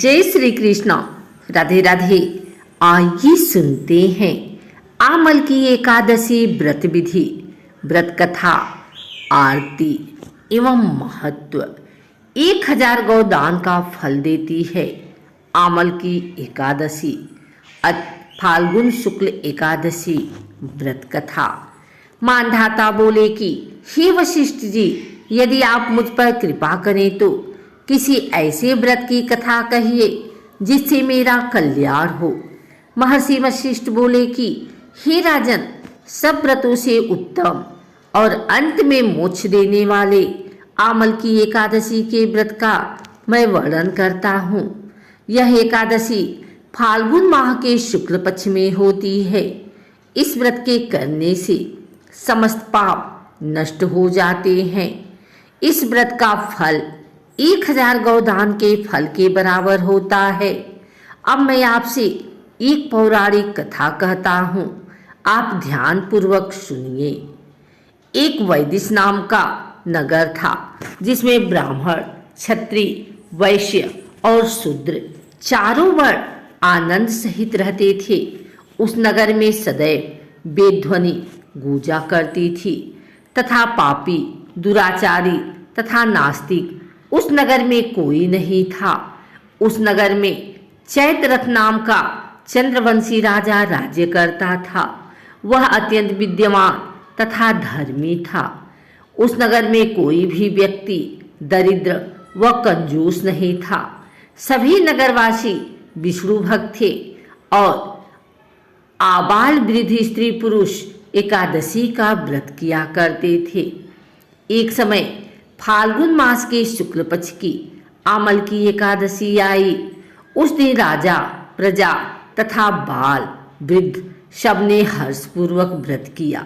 जय श्री कृष्ण। राधे राधे। आइए सुनते हैं आमल की एकादशी व्रत विधि, व्रत कथा, आरती एवं महत्व। 1000 गौदान का फल देती है आमल की एकादशी। फाल्गुन शुक्ल एकादशी व्रत कथा। मानधाता बोले कि हे वशिष्ठ जी, यदि आप मुझ पर कृपा करें तो किसी ऐसे व्रत की कथा कहिए जिससे मेरा कल्याण हो। महर्षि वशिष्ठ बोले कि हे राजन, सब व्रतों से उत्तम और अंत में मोक्ष देने वाले आमल की एकादशी के व्रत का मैं वर्णन करता हूँ। यह एकादशी फाल्गुन माह के शुक्ल पक्ष में होती है। इस व्रत के करने से समस्त पाप नष्ट हो जाते हैं। इस व्रत का फल 1000 गौदान के फल के बराबर होता है। अब मैं आपसे एक पौराणिक कथा कहता हूँ, आप ध्यान पूर्वक सुनिए। एक वैदिश नाम का नगर था जिसमें ब्राह्मण, क्षत्रिय, वैश्य और शूद्र चारों वर्ण आनंद सहित रहते थे। उस नगर में सदैव वेदध्वनि गूंजा करती थी तथा पापी, दुराचारी तथा नास्तिक उस नगर में कोई नहीं था। उस नगर में चैत्ररथ नाम का चंद्रवंशी राजा राज्य करता था। वह अत्यंत विद्यमान तथा धर्मी था। उस नगर में कोई भी व्यक्ति दरिद्र व कंजूस नहीं था। सभी नगरवासी विष्णु भक्त थे और आबाल वृद्ध स्त्री पुरुष एकादशी का व्रत किया करते थे। एक समय फाल्गुन मास के शुक्ल पक्ष की आमल की एकादशी आई। उस दिन राजा, प्रजा तथा बाल वृद्ध सबने हर्षपूर्वक व्रत किया।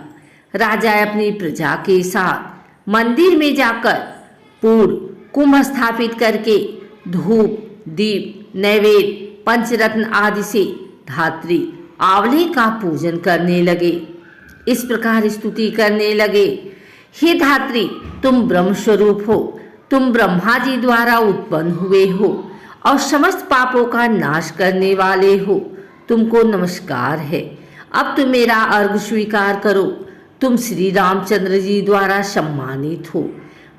राजा अपनी प्रजा के साथ मंदिर में जाकर पूर्ण कुंभ स्थापित करके धूप, दीप, नैवेद्य, पंचरत्न आदि से धात्री आंवले का पूजन करने लगे। इस प्रकार स्तुति करने लगे, हे धात्री, तुम ब्रह्म स्वरूप हो, तुम ब्रह्मा जी द्वारा उत्पन्न हुए हो और समस्त पापों का नाश करने वाले हो। तुमको नमस्कार है। अब तुम मेरा अर्घ स्वीकार करो। तुम श्री रामचंद्र जी द्वारा सम्मानित हो।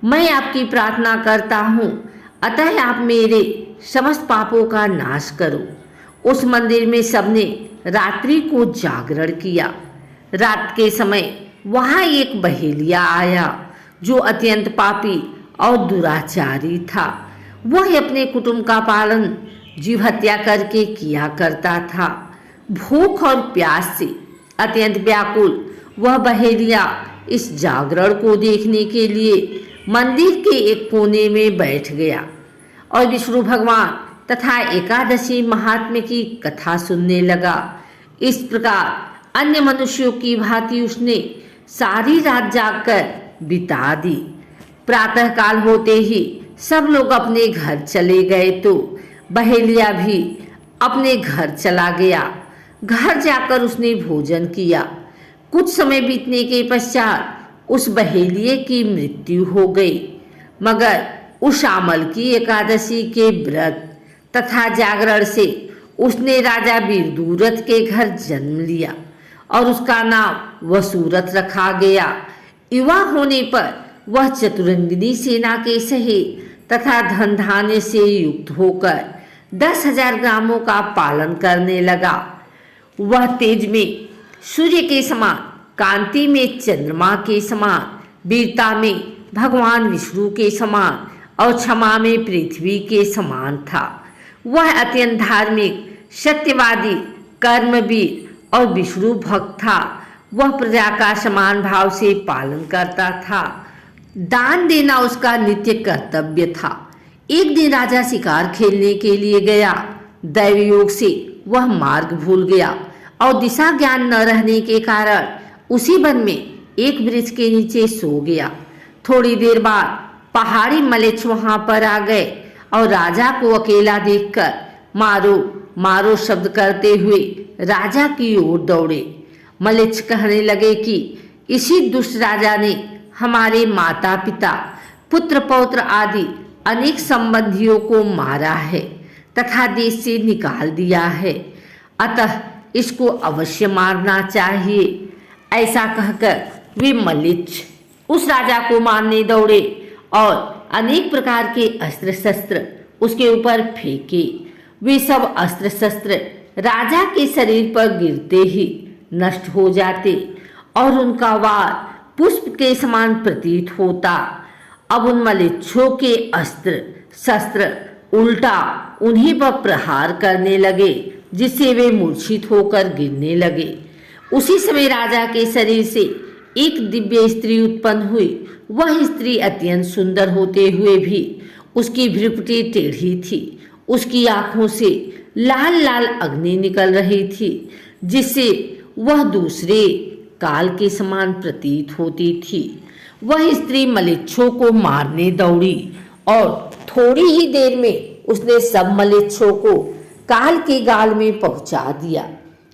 मैं आपकी प्रार्थना करता हूँ, अतः आप मेरे समस्त पापों का नाश करो। उस मंदिर में सबने रात्रि को जागरण किया। रात के समय वहाँ एक बहेलिया आया जो अत्यंत पापी और दुराचारी था। वह अपने कुटुंब का पालन जीव हत्या करके किया करता था। भूख और प्यास से अत्यंत व्याकुल वह बहेलिया इस जागरण को देखने के लिए मंदिर के एक कोने में बैठ गया और विष्णु भगवान तथा एकादशी महात्म्य की कथा सुनने लगा। इस प्रकार अन्य मनुष्यों की भांति उसने सारी रात जागकर बिता दी। प्रातः काल होते ही सब लोग अपने घर चले गए तो बहेलिया भी अपने घर चला गया। घर जाकर उसने भोजन किया। कुछ समय बीतने के पश्चात उस बहेलिये की मृत्यु हो गई। मगर उस आमल की एकादशी के व्रत तथा जागरण से उसने राजा वीरदूरथ के घर जन्म लिया और उसका नाम वसूरथ रखा गया। युवा होने पर वह चतुरंगिनी सेना के सहित तथा धन धान्य से युक्त होकर 10,000 ग्रामों का पालन करने लगा। वह तेज में सूर्य के समान, कांति में चंद्रमा के समान, वीरता में भगवान विष्णु के समान और क्षमा में पृथ्वी के समान था। वह अत्यंत धार्मिक, सत्यवादी, कर्मवीर और विष्णु भक्त था। वह प्रजा का समान भाव से पालन करता था। दान देना उसका नित्य कर्तव्य था। एक दिन राजा शिकार खेलने के लिए गया। दैव योग से वह मार्ग भूल गया और दिशा ज्ञान न रहने के कारण उसी वन में एक वृक्ष के नीचे सो गया। थोड़ी देर बाद पहाड़ी मलेच्छ वहां पर आ गए और राजा को अकेला देखकर मारो मारो शब्द करते हुए राजा की ओर दौड़े। मलेच्छ कहने लगे कि इसी दुष्ट राजा ने हमारे माता पिता, पुत्र पौत्र आदि अनेक संबंधियों को मारा है तथा देश से निकाल दिया है, अतः इसको अवश्य मारना चाहिए। ऐसा कहकर वे मल्लिच्छ उस राजा को मारने दौड़े और अनेक प्रकार के अस्त्र शस्त्र उसके ऊपर फेंके। वे सब अस्त्र शस्त्र राजा के शरीर पर गिरते ही नष्ट हो जाते और उनका वार पुष्प के समान प्रतीत होता। अब उन मल्लिच्छों के अस्त्र शस्त्र उल्टा उन्हीं पर प्रहार करने लगे, जिससे वे मूर्छित होकर गिरने लगे। उसी समय राजा के शरीर से एक दिव्य स्त्री उत्पन्न हुई। वह स्त्री अत्यंत सुंदर होते हुए भी उसकी भ्रुकुटी टेढ़ी थी। उसकी आंखों से लाल लाल अग्नि निकल रही थी, जिससे वह दूसरे काल के समान प्रतीत होती थी। वह स्त्री मल्लिच्छों को मारने दौड़ी और थोड़ी ही देर में उसने सब मल्लिच्छों को काल के गाल में पहुंचा दिया।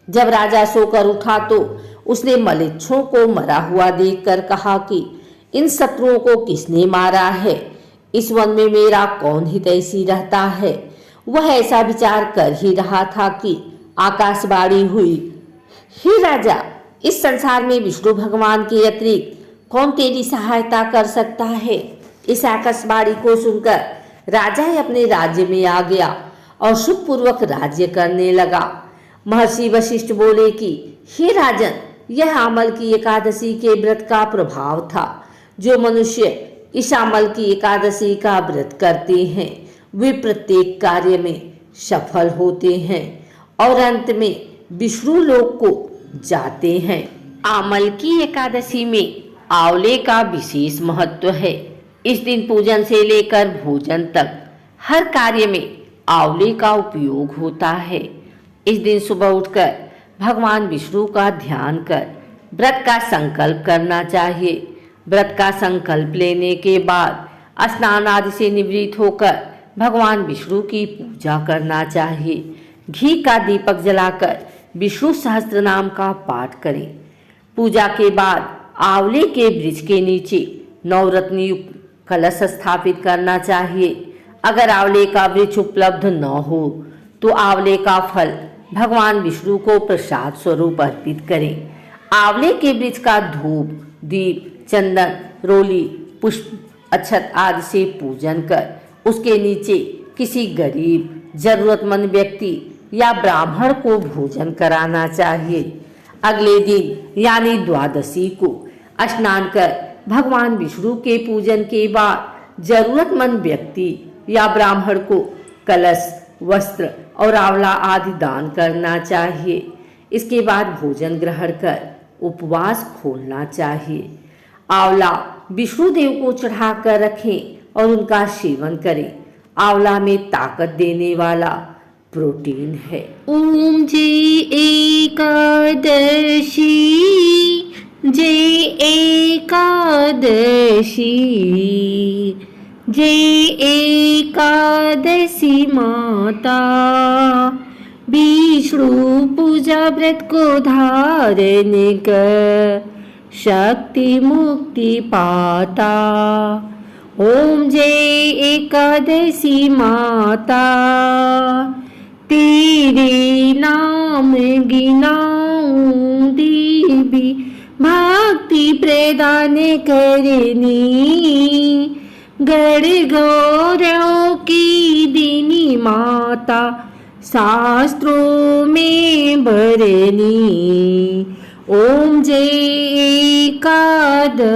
जब राजा सोकर उठा तो उसने मल्लिच्छों को मरा हुआ देखकर कहा कि इन शत्रुओं को किसने मारा है? इस वन में मेरा कौन हितैषी रहता है? वह ऐसा विचार कर ही रहा था कि आकाशवाणी हुई, हे राजा, इस संसार में विष्णु भगवान के अतिरिक्त कौन तेरी सहायता कर सकता है? इस आकाशवाणी को सुनकर राजा अपने राज्य में आ गया और सुखपूर्वक राज्य करने लगा। महर्षि वशिष्ठ बोले कि हे राजन, यह आमल की एकादशी के व्रत का प्रभाव था। जो मनुष्य इस आमल की एकादशी का व्रत करते हैं वे प्रत्येक कार्य में सफल होते हैं और अंत में विष्णु लोक को जाते हैं। आमल की एकादशी में आंवले का विशेष महत्व है। इस दिन पूजन से लेकर भोजन तक हर कार्य में आंवले का उपयोग होता है। इस दिन सुबह उठकर भगवान विष्णु का ध्यान कर व्रत का संकल्प करना चाहिए। व्रत का संकल्प लेने के बाद स्नान आदि से निवृत्त होकर भगवान विष्णु की पूजा करना चाहिए। घी का दीपक जलाकर विष्णु सहस्त्र नाम का पाठ करें। पूजा के बाद आंवले के वृक्ष के नीचे नवरत्न युक्त कलश स्थापित करना चाहिए। अगर आंवले का वृक्ष उपलब्ध न हो तो आंवले का फल भगवान विष्णु को प्रसाद स्वरूप अर्पित करें। आंवले के वृक्ष का धूप, दीप, चंदन, रोली, पुष्प, अक्षत आदि से पूजन कर उसके नीचे किसी गरीब, जरूरतमंद व्यक्ति या ब्राह्मण को भोजन कराना चाहिए। अगले दिन यानी द्वादशी को स्नान कर भगवान विष्णु के पूजन के बाद जरूरतमंद व्यक्ति या ब्राह्मण को कलश, वस्त्र और आंवला आदि दान करना चाहिए। इसके बाद भोजन ग्रहण कर उपवास खोलना चाहिए। आंवला विष्णु देव को चढ़ाकर रखें और उनका सेवन करें। आंवला में ताकत देने वाला प्रोटीन है। ओम जय एकादशी, जय एकादशी, जय एकादशी माता। विष्णु पूजा व्रत को धारण कर शक्ति मुक्ति पाता। ओम जय एकादशी माता, तेरे नाम गिनाऊं देवी, भक्ति प्रदान करनी। गढ़ गौरव की दीनी माता, शास्त्रों में भरनी। ओम जय एकादशी,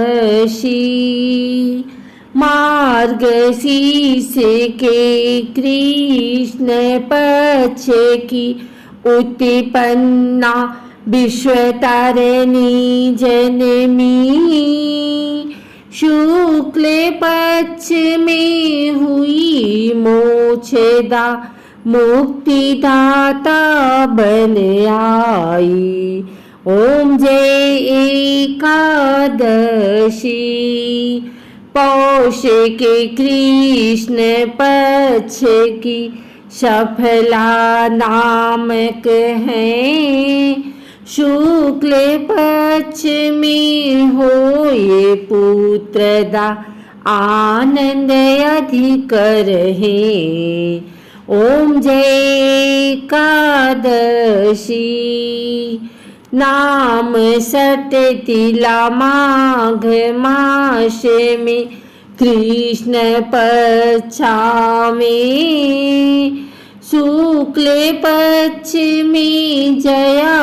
मार्गशीर्ष के कृष्ण पक्ष की उत्पन्ना विश्वतारिणी जननी। शुक्ल पक्ष में हुई मोक्षदा, मुक्तिदाता बन आई। ओम जय एकादशी, पौष के कृष्ण पक्ष की सफला नामक है। शुक्ल पक्ष में होए पुत्रदा, आनंद अधिक रहे। ओम जय एकादशी नाम सटतिला माघ मास में कृष्ण पक्षा में शुक्ल पक्ष में जया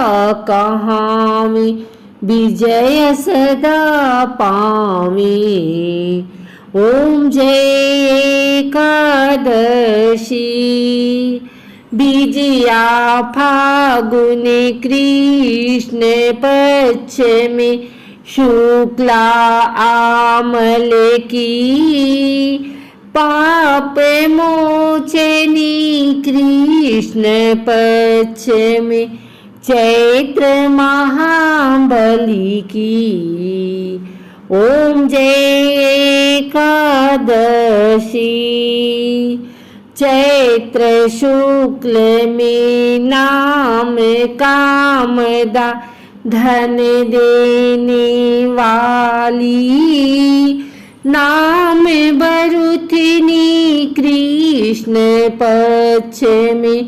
कहामी विजय सदा पावे। ओम जय एकादशी विजया फागुन कृष्ण पक्ष में शुक्ला आमल की पाप मोचनी कृष्ण पक्ष में चैत्र महाबली की। ओम जय एकादशी चैत्र शुक्ल में नाम कामदा धन देने वाली नाम बरुथिनी कृष्ण पक्ष में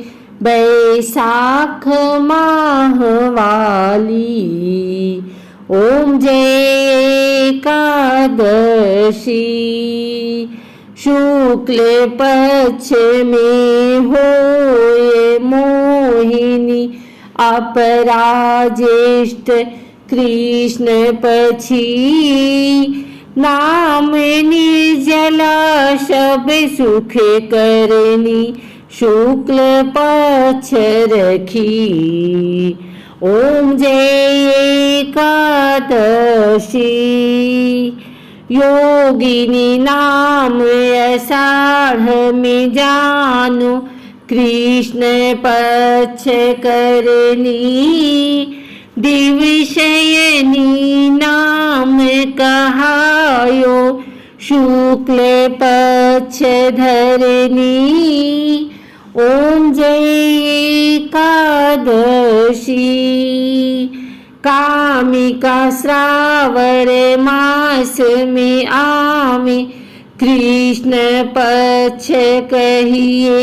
बैसाख माह वाली। ओम जय एकादशी शुक्ल पक्ष में होए मोहिनी अपराजेष्ठ कृष्ण पक्षी नाम निर्जला सब सुख करनी शुक्ल पक्ष रखी। ओम जय एकादशी योगिनी नाम आषाढ़ में जानो कृष्ण पक्ष करनी दिवशयनी नाम कहायो शुक्ल पक्ष धरनी। ओम जय एकादशी कामिका श्रावण मास में आमे कृष्ण पक्ष कहिए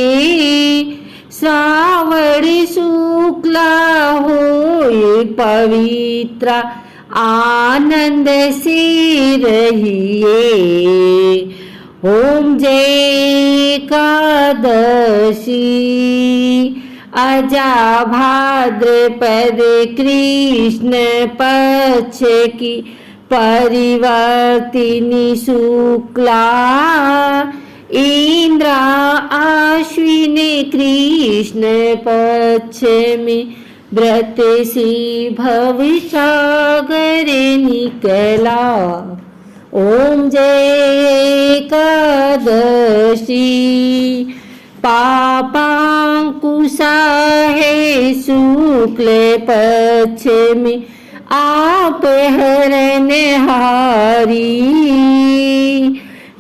श्रावण शुक्ला होए पवित्र आनंद से रहिए। ओम जय एकादशी अजा भाद्रपद कृष्ण पक्ष की परिवर्तिनी शुक्ला इंद्रा आश्विन कृष्ण पक्ष में व्रत से भवसागर निकला। ओम जय एकादशी पापांकुशा है शुक्ल पक्ष में आप हरणहारी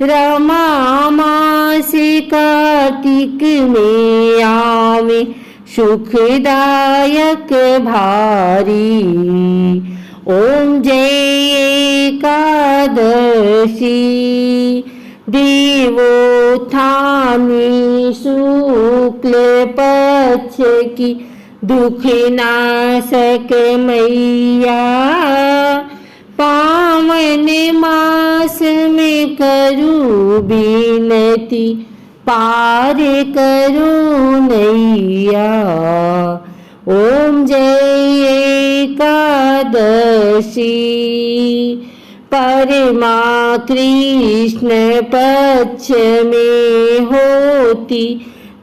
रमा मास कार्तिक में आवे सुखदायक भारी। ओम जय एकादशी देवोत्थानी शुक्ल पक्ष की दुख नाशक मैया पावन मास में करूं विनती पार करूं नैया। ओम जय एकादशी परमा कृष्ण पक्ष में होती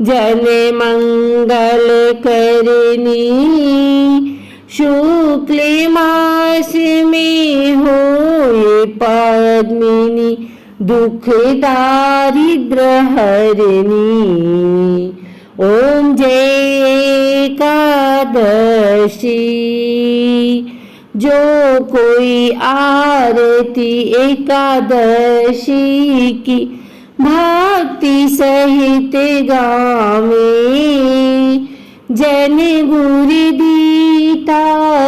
जन मंगल करनी शुक्ल मास में होए पद्मिनी दुख दारिद्र हरनी। ओम जय एकादशी जो कोई आरती एकादशी की भक्ति सहित गावे जन गुरु दीता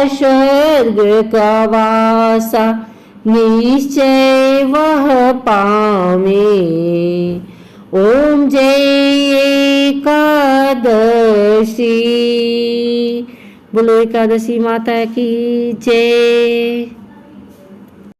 स्वर्ग का वासा निश्चय वह पावे। ओम जय एकादशी। बोलो एकादशी माता की जय।